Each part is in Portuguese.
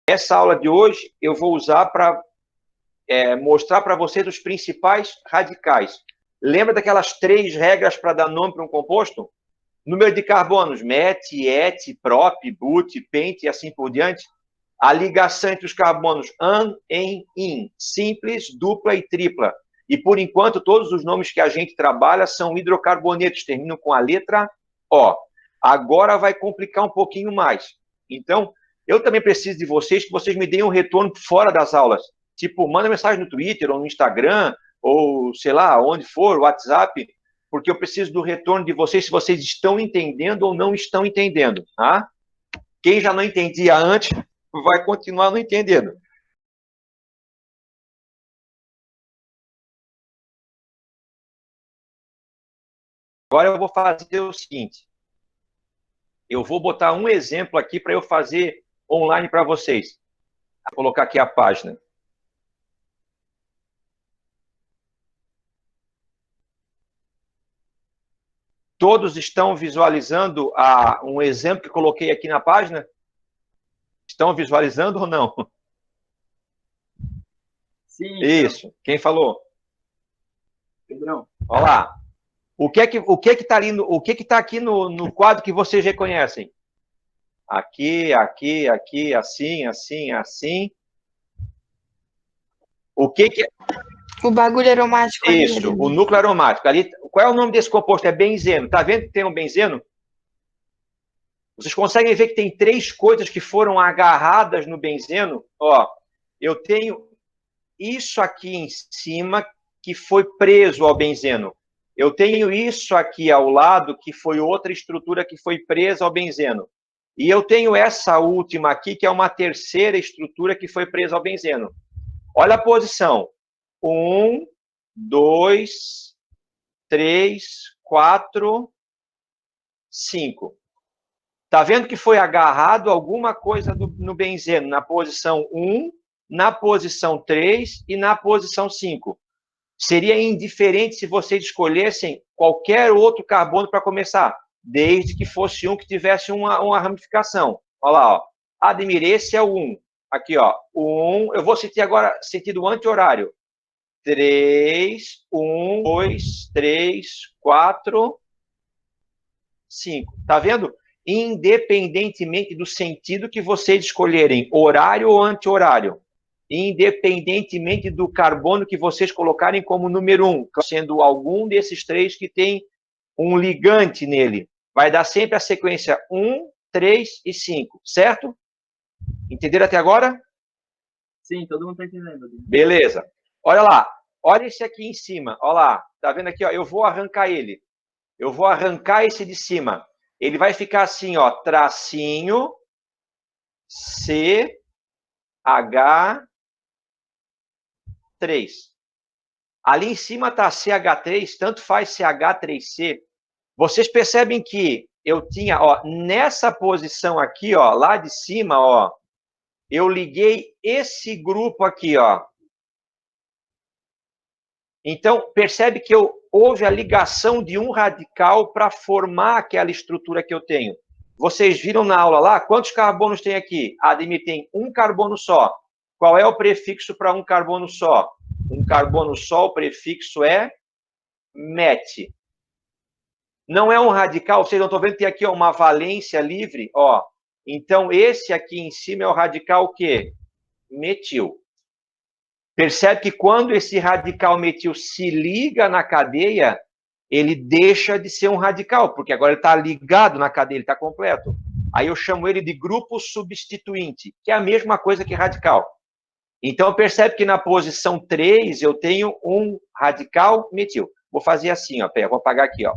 Essa aula de hoje eu vou usar para mostrar para vocês os principais radicais. Lembra daquelas 3 regras para dar nome para um composto? Número de carbonos, met, et, prop, but, pent e assim por diante. A ligação entre os carbonos an, en, in, simples, dupla e tripla. E, por enquanto, todos os nomes que a gente trabalha são hidrocarbonetos, terminam com a letra O. Agora vai complicar um pouquinho mais. Então, eu também preciso de vocês, que vocês me deem um retorno fora das aulas. Tipo, manda mensagem no Twitter, ou no Instagram, ou sei lá, onde for, WhatsApp, porque eu preciso do retorno de vocês, se vocês estão entendendo ou não estão entendendo, tá? Quem já não entendia antes, vai continuar não entendendo. Agora eu vou fazer o seguinte. Eu vou botar um exemplo aqui para eu fazer online para vocês. Vou colocar aqui a página. Todos estão visualizando um exemplo que coloquei aqui na página? Estão visualizando ou não? Sim. Isso. Quem falou? Pedrão. Olha lá. O que está ali, o que está aqui no quadro que vocês reconhecem? Aqui, aqui, aqui, assim, assim, assim. O que é? O bagulho aromático. Isso, o núcleo aromático. Ali, qual é o nome desse composto? É benzeno. Tá vendo que tem um benzeno? Vocês conseguem ver que tem 3 coisas que foram agarradas no benzeno? Ó, eu tenho isso aqui em cima que foi preso ao benzeno. Eu tenho isso aqui ao lado, que foi outra estrutura que foi presa ao benzeno. E eu tenho essa última aqui, que é uma terceira estrutura que foi presa ao benzeno. Olha a posição. 1, 2, 3, 4, 5. Está vendo que foi agarrado alguma coisa no benzeno na posição 1, na posição 3 e na posição 5. Seria indiferente se vocês escolhessem qualquer outro carbono para começar, desde que fosse um que tivesse uma ramificação. Olha lá, ó. Ademir, esse é o 1. Aqui, ó, o 1. Eu vou sentir agora sentido anti-horário. 3, 1, 2, 3, 4, 5. Tá vendo? Independentemente do sentido que vocês escolherem, horário ou anti-horário, independentemente do carbono que vocês colocarem como número 1, sendo algum desses 3 que tem um ligante nele, vai dar sempre a sequência 1, 3 e 5, certo? Entenderam até agora? Sim, todo mundo está entendendo. Beleza. Olha lá, olha esse aqui em cima, olha lá, tá vendo aqui, ó, eu vou arrancar ele. Eu vou arrancar esse de cima. Ele vai ficar assim, ó, tracinho, C, H, 3. Ali em cima está CH3, tanto faz CH3C. Vocês percebem que eu tinha, ó, nessa posição aqui, ó, lá de cima, ó, eu liguei esse grupo aqui, ó. Então, percebe que houve a ligação de um radical para formar aquela estrutura que eu tenho. Vocês viram na aula lá, quantos carbonos tem aqui? Ademir, tem um carbono só. Qual é o prefixo para um carbono só? Um carbono só, o prefixo é met. Não é um radical, vocês não estão vendo que tem aqui uma valência livre? Ó. Então, esse aqui em cima é o radical o quê? Metil. Percebe que quando esse radical metil se liga na cadeia, ele deixa de ser um radical, porque agora ele está ligado na cadeia, ele está completo. Aí eu chamo ele de grupo substituinte, que é a mesma coisa que radical. Então, percebe que na posição 3 eu tenho um radical metil. Vou fazer assim, ó. Pera, vou apagar aqui, ó.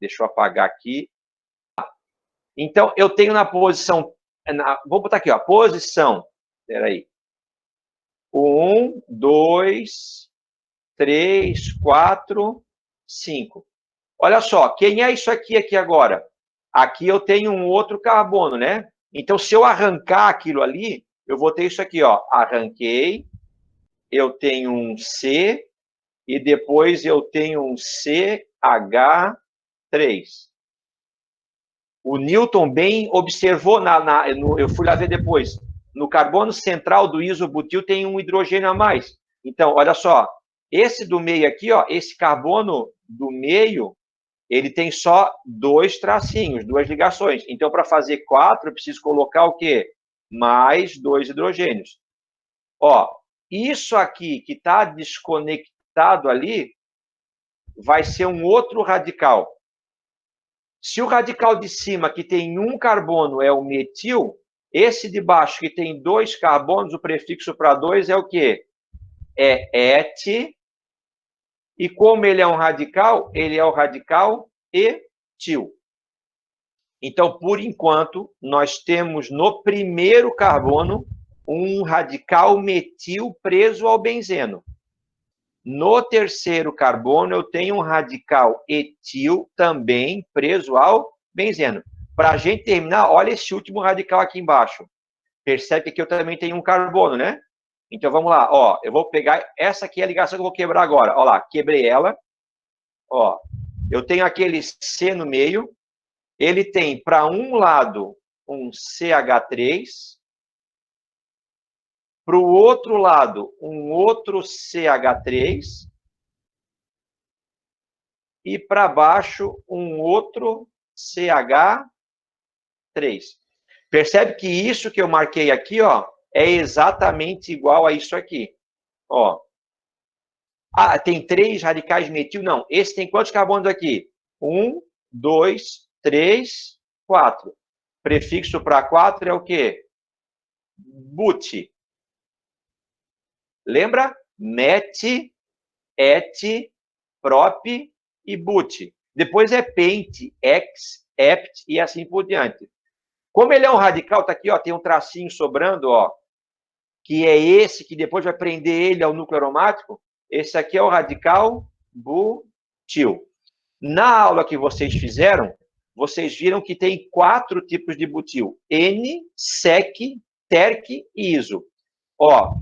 Deixa eu apagar aqui. Então, eu tenho na posição... vou botar aqui, ó. Posição... Espera aí. 1, 2, 3, 4, 5. Olha só, quem é isso aqui agora? Aqui eu tenho um outro carbono, né? Então, se eu arrancar aquilo ali, eu vou ter isso aqui, ó. Arranquei, eu tenho um C, e depois eu tenho um CH3. O Newton bem observou, eu fui lá ver depois, no carbono central do isobutil tem um hidrogênio a mais. Então, olha só, esse do meio aqui, ó, esse carbono do meio, ele tem só 2 tracinhos, 2 ligações. Então, para fazer 4, eu preciso colocar o quê? Mais 2 hidrogênios. Ó, isso aqui que está desconectado ali, vai ser um outro radical. Se o radical de cima, que tem um carbono, é o metil, esse de baixo, que tem 2 carbonos, o prefixo para 2 é o quê? É et. E como ele é um radical, ele é o radical etil. Então, por enquanto, nós temos no primeiro carbono um radical metil preso ao benzeno. No terceiro carbono, eu tenho um radical etil também preso ao benzeno. Para a gente terminar, olha esse último radical aqui embaixo. Percebe que aqui eu também tenho um carbono, né? Então, vamos lá. Ó, eu vou pegar... Essa aqui é a ligação que eu vou quebrar agora. Ó lá, quebrei ela. Ó, eu tenho aquele C no meio. Ele tem, para um lado, um CH3. Para o outro lado, um outro CH3. E para baixo, um outro CH3. Percebe que isso que eu marquei aqui, ó, é exatamente igual a isso aqui. Ó. Ah, tem 3 radicais metil? Não. Esse tem quantos carbonos aqui? 1, 2, 3, 4. Prefixo para 4 é o quê? But. Lembra? Met, et, prop e but. Depois é pent, ex, ept e assim por diante. Como ele é um radical, tá aqui, ó, tem um tracinho sobrando, ó, que é esse que depois vai prender ele ao núcleo aromático. Esse aqui é o radical butil. Na aula que vocês fizeram, vocês viram que tem 4 tipos de butil: N, sec, terc e iso. Ó,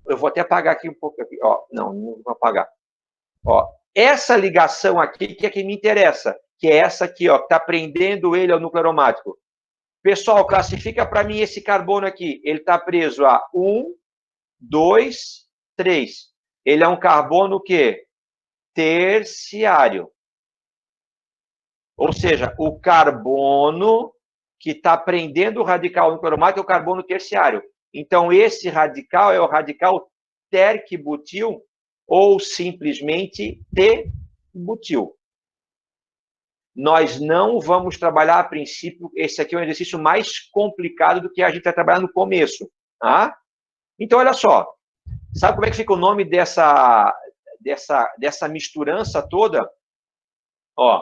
eu vou até apagar aqui um pouco aqui, ó. Não vou apagar. Ó, essa ligação aqui que é que me interessa, que é essa aqui, ó, que está prendendo ele ao núcleo aromático. Pessoal, classifica para mim esse carbono aqui. Ele está preso a 1, 2, 3. Ele é um carbono o quê? Terciário. Ou seja, o carbono que está prendendo o radical núcleo aromático é o carbono terciário. Então, esse radical é o radical terc-butil ou simplesmente T-butil. Nós não vamos trabalhar a princípio, esse aqui é um exercício mais complicado do que a gente vai trabalhar no começo. Tá? Então, olha só. Sabe como é que fica o nome dessa misturança toda? Ó,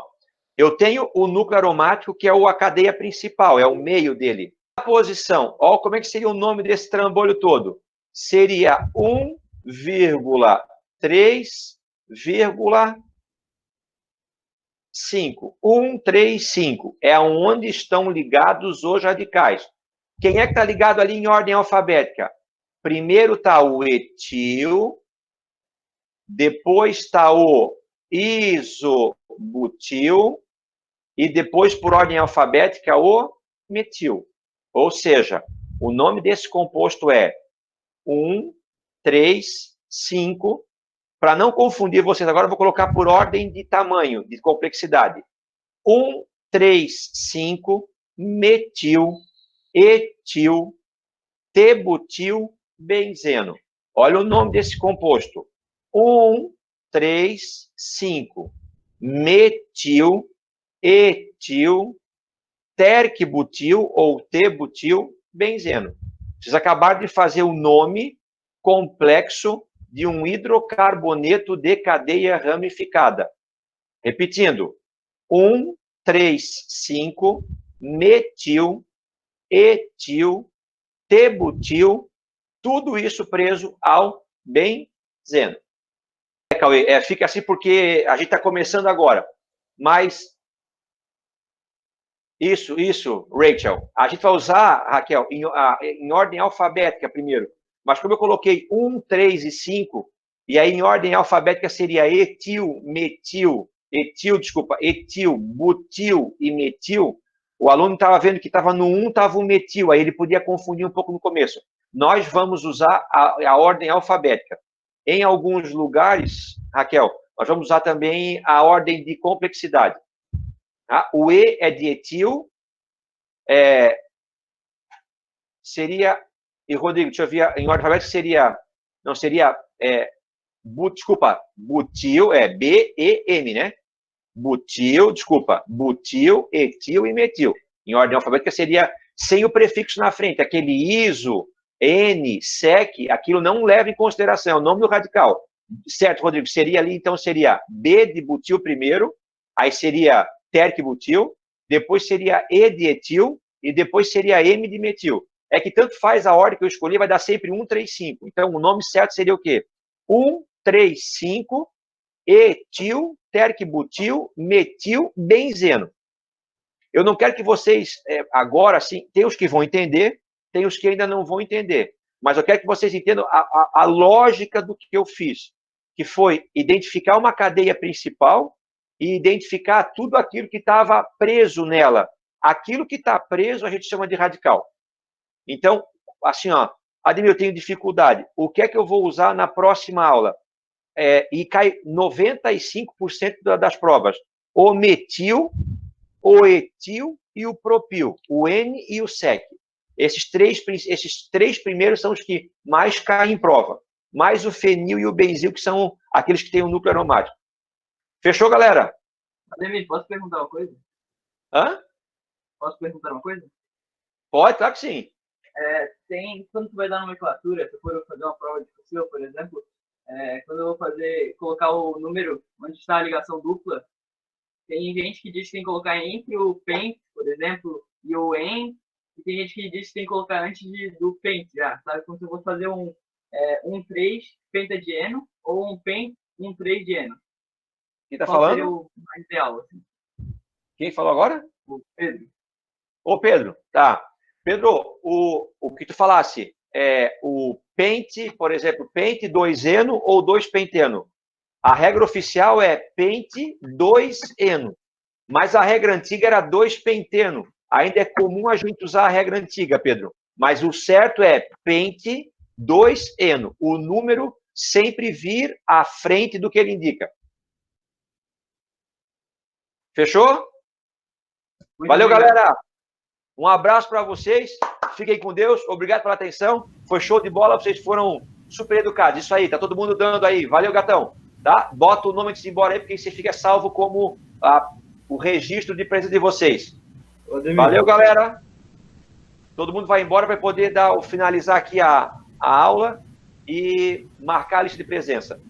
eu tenho o núcleo aromático, que é a cadeia principal, é o meio dele. A posição, ó, como é que seria o nome desse trambolho todo? Seria 1,3,5. 1,3,5 é onde estão ligados os radicais. Quem é que está ligado ali em ordem alfabética? Primeiro está o etil, depois está o isobutil e depois, por ordem alfabética, o metil. Ou seja, o nome desse composto é 1,3,5. Para não confundir vocês, agora eu vou colocar por ordem de tamanho, de complexidade. 1,3,5 metil, etil, T-butil, benzeno. Olha o nome desse composto. 1,3,5 metil, etil, terc-butil ou T-butil, benzeno. Vocês acabaram de fazer o nome complexo de um hidrocarboneto de cadeia ramificada. Repetindo, 1,3,5 metil, etil, T-butil, tudo isso preso ao benzeno. Cauê, fica assim porque a gente está começando agora. Mas isso, Rachel. A gente vai usar, Raquel, em ordem alfabética primeiro. Mas como eu coloquei 1, 3 e 5, e aí em ordem alfabética seria etil, butil e metil, o aluno estava vendo que estava no 1, estava o metil, aí ele podia confundir um pouco no começo. Nós vamos usar a ordem alfabética. Em alguns lugares, Raquel, nós vamos usar também a ordem de complexidade. Tá? O E é de etil, seria... E, Rodrigo, deixa eu ver, em ordem alfabética seria... Não, seria... desculpa, butil, B-E-M, né? Butil, desculpa, butil, etil e metil. Em ordem alfabética seria sem o prefixo na frente, aquele iso, N, sec, aquilo não leva em consideração, é o nome do radical. Certo, Rodrigo? Seria ali, então, seria B de butil primeiro, aí seria terc-butil, depois seria E de etil, e depois seria M de metil. É que tanto faz a ordem que eu escolhi, vai dar sempre 1, 3, 5. Então, o nome certo seria o quê? 1, 3, 5, etil, terc-butil, metil, benzeno. Eu não quero que vocês, agora, assim, tem os que vão entender, tem os que ainda não vão entender. Mas eu quero que vocês entendam a lógica do que eu fiz, que foi identificar uma cadeia principal e identificar tudo aquilo que estava preso nela. Aquilo que está preso a gente chama de radical. Então, assim, ó, Ademir, eu tenho dificuldade. O que é que eu vou usar na próxima aula? E cai 95% das provas. O metil, o etil e o propil. O N e o sec. Esses três primeiros são os que mais caem em prova. Mais o fenil e o benzil, que são aqueles que têm um núcleo aromático. Fechou, galera? Ademir, posso perguntar uma coisa? Hã? Posso perguntar uma coisa? Pode, claro que sim. Quando tu vai dar nomenclatura, se eu for fazer uma prova de possível, por exemplo, quando eu vou colocar o número onde está a ligação dupla, tem gente que diz que tem que colocar entre o pent, por exemplo, e o en, e tem gente que diz que tem que colocar antes do pent já, sabe? Como se eu fosse fazer um 3 pentadieno ou um pent 3 dieno. Quem está Qual falando? seria o mais ideal? Assim? Quem falou agora? O Pedro. Ô, Pedro, tá. Pedro, o que tu falasse o pente, por exemplo, pente 2-eno ou 2-penteno. A regra oficial é pente 2-eno, mas a regra antiga era 2-penteno. Ainda é comum a gente usar a regra antiga, Pedro, mas o certo é pente 2-eno. O número sempre vir à frente do que ele indica. Fechou? Valeu, galera! Um abraço para vocês, fiquem com Deus, obrigado pela atenção, foi show de bola, vocês foram super educados, isso aí, tá todo mundo dando aí, valeu, gatão, tá? Bota o nome antes de ir embora aí, porque você fica salvo como o registro de presença de vocês. Valeu, galera, todo mundo vai embora para poder finalizar aqui a aula e marcar a lista de presença.